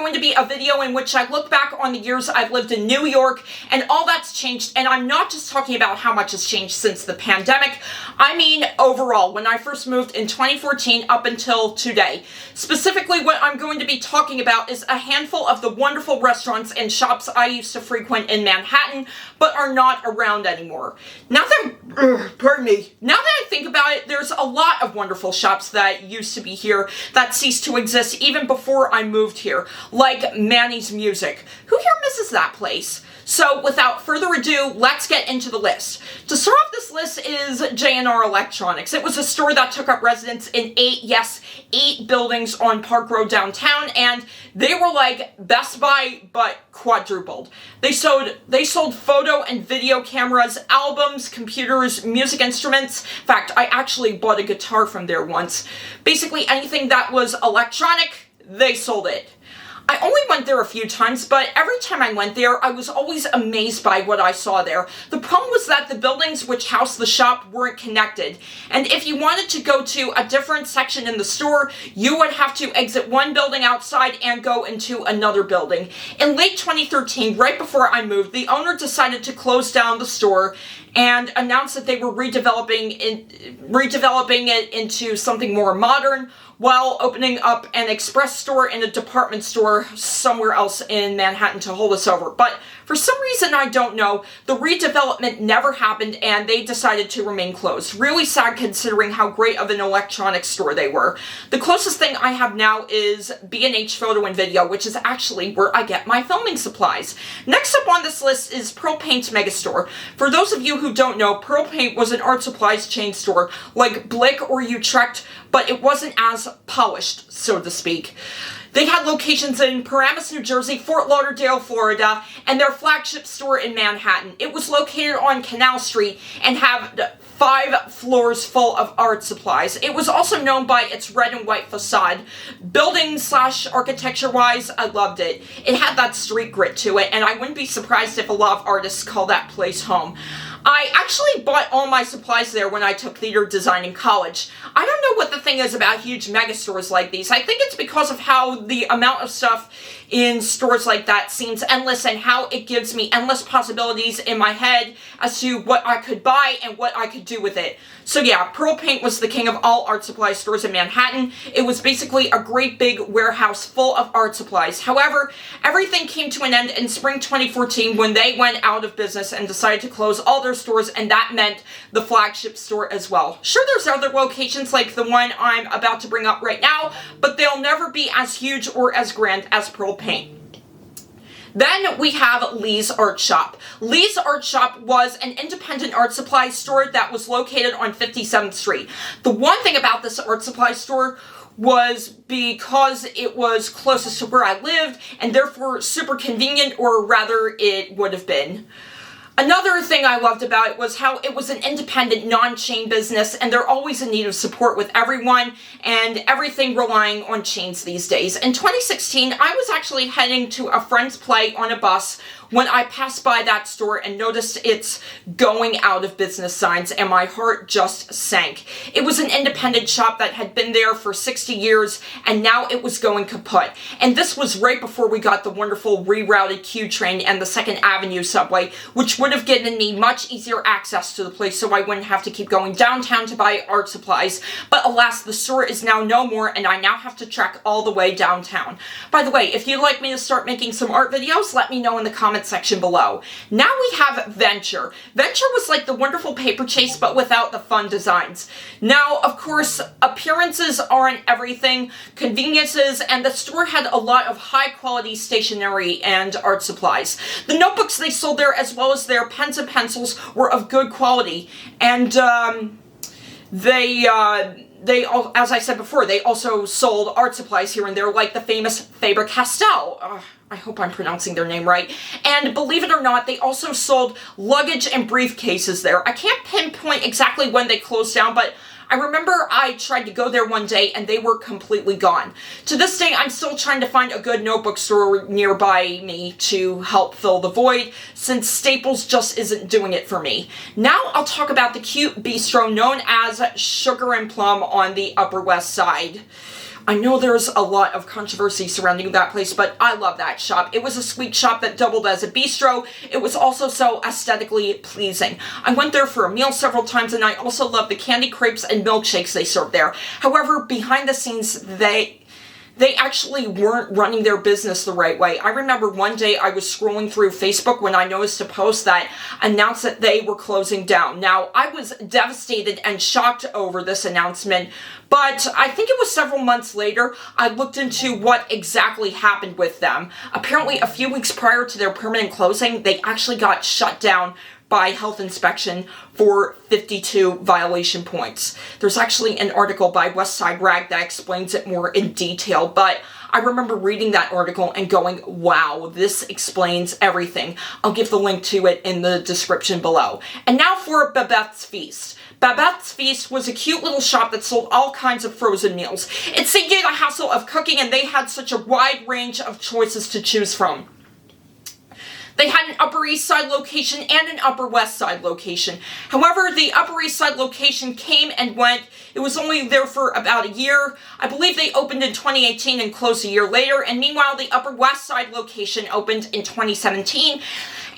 going to be a video in which I look back on the years I've lived in New York and all that's changed, and I'm not just talking about how much has changed since the pandemic. I mean overall, when I first moved in 2014 up until today. Specifically, what I'm going to be talking about is a handful of the wonderful restaurants and shops I used to frequent in Manhattan, but are not around anymore. Now that I think about it, there's a lot of wonderful shops that used to be here that ceased to exist even before I moved here, like Manny's Music. Who here misses that place? So without further ado, let's get into the list. To start off this list is Jnr Electronics. It was a store that took up residence in 8 buildings on Park Road downtown, and they were like Best Buy, but quadrupled. They sold photo and video cameras, albums, computers, music instruments. In fact, I actually bought a guitar from there once. Basically anything that was electronic, they sold it. I only went there a few times, but every time I went there, I was always amazed by what I saw there. The problem was that the buildings which housed the shop weren't connected, and if you wanted to go to a different section in the store, you would have to exit one building outside and go into another building. In late 2013, right before I moved, the owner decided to close down the store and announced that they were redeveloping it into something more modern, while opening up an express store and a department store somewhere else in Manhattan to hold us over. But for some reason I don't know, the redevelopment never happened and they decided to remain closed. Really sad considering how great of an electronics store they were. The closest thing I have now is B&H Photo and Video, which is actually where I get my filming supplies. Next up on this list is Propane's Megastore. For those of you who don't know, Propane was an art supplies chain store like Blick or Utrecht, but it wasn't as polished, so to speak. They had locations in Paramus, New Jersey, Fort Lauderdale, Florida, and their flagship store in Manhattan. It was located on Canal Street and had 5 floors full of art supplies. It was also known by its red and white facade. Building/architecture-wise, I loved it. It had that street grit to it, and I wouldn't be surprised if a lot of artists call that place home. I actually bought all my supplies there when I took theater design in college. I don't know what the thing is about huge megastores like these. I think it's because of how the amount of stuff in stores like that seems endless and how it gives me endless possibilities in my head as to what I could buy and what I could do with it. So yeah, Propane was the king of all art supply stores in Manhattan. It was basically a great big warehouse full of art supplies. However, everything came to an end in spring 2014 when they went out of business and decided to close all their stores, and that meant the flagship store as well. Sure, there's other locations like the one I'm about to bring up right now, but they'll never be as huge or as grand as Propane. Then we have Lee's Art Shop. Lee's Art Shop was an independent art supply store that was located on 57th Street. The one thing about this art supply store was because it was closest to where I lived and therefore super convenient, or rather it would have been. Another thing I loved about it was how it was an independent, non-chain business, and they're always in need of support with everyone and everything relying on chains these days. In 2016, I was actually heading to a friend's play on a bus when I passed by that store and noticed its going out of business signs, and my heart just sank. It was an independent shop that had been there for 60 years, and now it was going kaput. And this was right before we got the wonderful rerouted Q train and the 2nd Avenue subway, which would have given me much easier access to the place so I wouldn't have to keep going downtown to buy art supplies. But alas, the store is now no more, and I now have to trek all the way downtown. By the way, if you'd like me to start making some art videos, let me know in the comments section below. Now we have Venture. Venture was like the wonderful paper chase, but without the fun designs. Now, of course, appearances aren't everything, conveniences, and the store had a lot of high-quality stationery and art supplies. The notebooks they sold there, as well as their pens and pencils, were of good quality, and as I said before, they also sold art supplies here and there, like the famous Faber-Castell. I hope I'm pronouncing their name right. And believe it or not, they also sold luggage and briefcases there. I can't pinpoint exactly when they closed down, but I remember I tried to go there one day and they were completely gone. To this day, I'm still trying to find a good notebook store nearby me to help fill the void, since Staples just isn't doing it for me. Now I'll talk about the cute bistro known as Sugar and Plum on the Upper West Side. I know there's a lot of controversy surrounding that place, but I love that shop. It was a sweet shop that doubled as a bistro. It was also so aesthetically pleasing. I went there for a meal several times, and I also love the candy crepes and milkshakes they served there. However, behind the scenes, they actually weren't running their business the right way. I remember one day I was scrolling through Facebook when I noticed a post that announced that they were closing down. Now, I was devastated and shocked over this announcement, but I think it was several months later, I looked into what exactly happened with them. Apparently, a few weeks prior to their permanent closing, they actually got shut down by health inspection for 52 violation points. There's actually an article by Westside Rag that explains it more in detail, but I remember reading that article and going, wow, this explains everything. I'll give the link to it in the description below. And now for Babette's Feast. Babette's Feast was a cute little shop that sold all kinds of frozen meals. It saved you the hassle of cooking, and they had such a wide range of choices to choose from. They had an Upper East Side location and an Upper West Side location. However, the Upper East Side location came and went. It was only there for about a year. I believe they opened in 2018 and closed a year later. And meanwhile, the Upper West Side location opened in 2017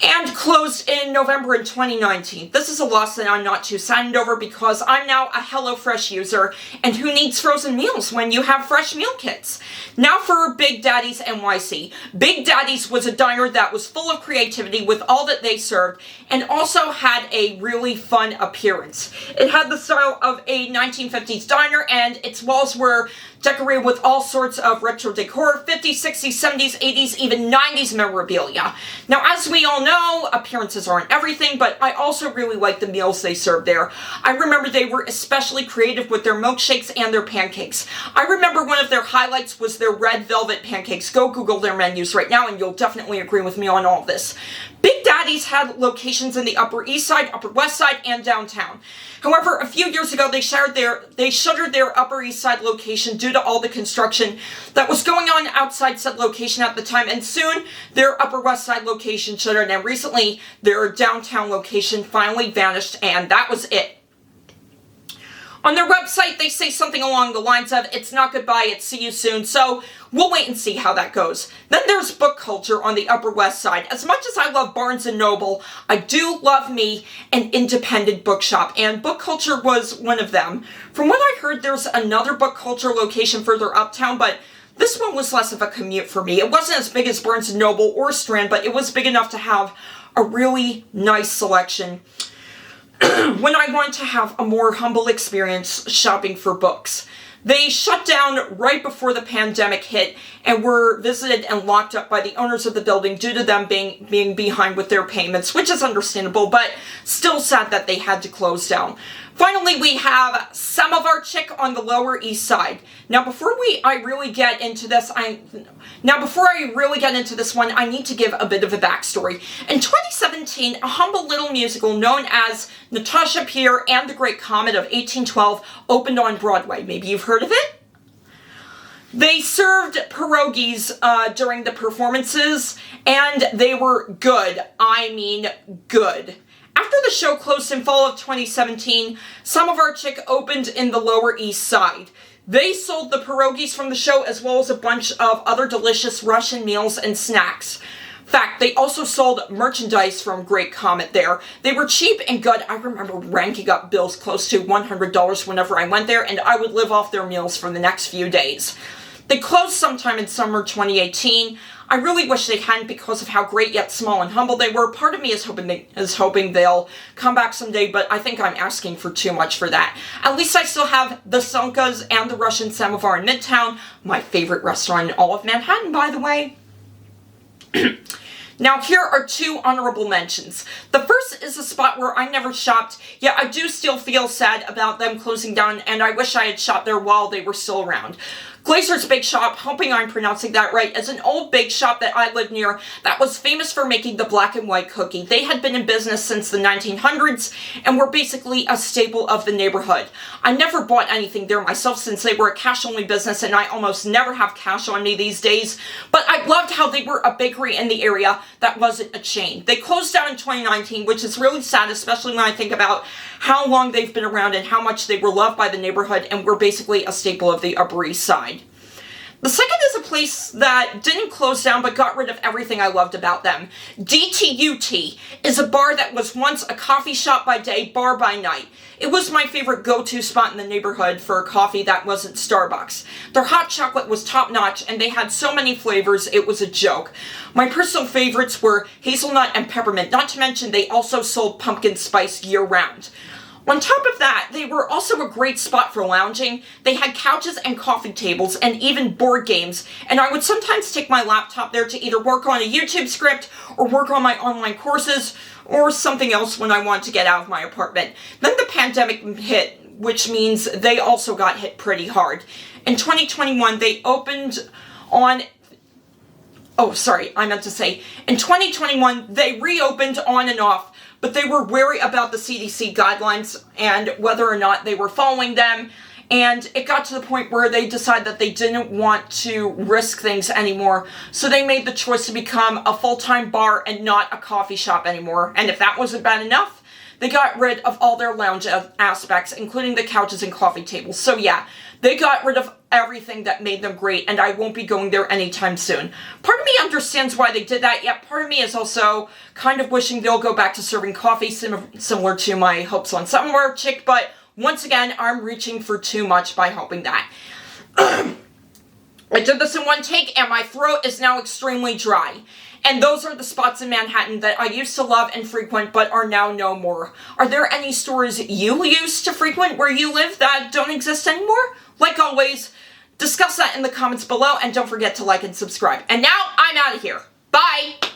and closed in November in 2019. This is a loss that I'm not too saddened over because I'm now a HelloFresh user, and who needs frozen meals when you have fresh meal kits? Now for Big Daddies NYC. Big Daddies was a diner that was full of creativity with all that they served, and also had a really fun appearance. It had the style of a 1950s diner, and its walls were decorated with all sorts of retro decor, 50s, 60s, 70s, 80s, even 90s memorabilia. Now, as we all know, appearances aren't everything, but I also really like the meals they served there. I remember they were especially creative with their milkshakes and their pancakes. I remember one of their highlights was their red velvet pancakes. Go Google their menus right now and you'll definitely agree with me on all of this. Big Daddies had locations in the Upper East Side, Upper West Side, and downtown. However, a few years ago, they shuttered their Upper East Side location due to all the construction that was going on outside said location at the time, and soon their Upper West Side location shuttered, and recently their downtown location finally vanished, and that was it. On their website, they say something along the lines of, it's not goodbye, it's see you soon, so we'll wait and see how that goes. Then there's Book Culture on the Upper West Side. As much as I love Barnes & Noble, I do love me an independent bookshop, and Book Culture was one of them. From what I heard, there's another Book Culture location further uptown, but this one was less of a commute for me. It wasn't as big as Barnes & Noble or Strand, but it was big enough to have a really nice selection when I want to have a more humble experience shopping for books. They shut down right before the pandemic hit and were visited and locked up by the owners of the building due to them being behind with their payments, which is understandable, but still sad that they had to close down. Finally, we have Samovar Chick on the Lower East Side. Now, before I really get into this one, I need to give a bit of a backstory. In 2017, a humble little musical known as Natasha Pierre and the Great Comet of 1812 opened on Broadway. Maybe you've heard of it? They served pierogies during the performances, and they were good. I mean, good. After the show closed in fall of 2017, Samovar Chick opened in the Lower East Side. They sold the pierogies from the show as well as a bunch of other delicious Russian meals and snacks. In fact, they also sold merchandise from Great Comet there. They were cheap and good. I remember ranking up bills close to $100 whenever I went there, and I would live off their meals for the next few days. They closed sometime in summer 2018. I really wish they hadn't because of how great yet small and humble they were. Part of me is hoping they'll come back someday, but I think I'm asking for too much for that. At least I still have the Sonkas and the Russian Samovar in Midtown, my favorite restaurant in all of Manhattan, by the way. Now, here are two honorable mentions. The first is a spot where I never shopped, yet I do still feel sad about them closing down, and I wish I had shopped there while they were still around. Glacier's Bake Shop, hoping I'm pronouncing that right, is an old bake shop that I lived near that was famous for making the black and white cookie. They had been in business since the 1900s and were basically a staple of the neighborhood. I never bought anything there myself since they were a cash-only business, and I almost never have cash on me these days, but I loved how they were a bakery in the area that wasn't a chain. They closed down in 2019, which is really sad, especially when I think about how long they've been around and how much they were loved by the neighborhood and were basically a staple of the Upper East Side. The second is a place that didn't close down but got rid of everything I loved about them. Dtut is a bar that was once a coffee shop by day, bar by night. It was my favorite go-to spot in the neighborhood for a coffee that wasn't Starbucks. Their hot chocolate was top-notch, and they had so many flavors, it was a joke. My personal favorites were hazelnut and peppermint, not to mention they also sold pumpkin spice year-round. On top of that, they were also a great spot for lounging. They had couches and coffee tables and even board games, and I would sometimes take my laptop there to either work on a YouTube script or work on my online courses or something else when I wanted to get out of my apartment. Then the pandemic hit, which means they also got hit pretty hard. In 2021, they opened on... in 2021, they reopened on and off, but they were wary about the CDC guidelines and whether or not they were following them, and it got to the point where they decided that they didn't want to risk things anymore, so they made the choice to become a full-time bar and not a coffee shop anymore, and if that wasn't bad enough, they got rid of all their lounge aspects, including the couches and coffee tables. So yeah, they got rid of everything that made them great, and I won't be going there anytime soon. Part of me understands why they did that, yet part of me is also kind of wishing they'll go back to serving coffee similar to my Hopes on Somewhere chick, but once again, I'm reaching for too much by hoping that. I did this in one take, and my throat is now extremely dry. And those are the spots in Manhattan that I used to love and frequent, but are now no more. Are there any stores you used to frequent where you live that don't exist anymore? Like always, discuss that in the comments below, and don't forget to like and subscribe. And now, I'm out of here. Bye!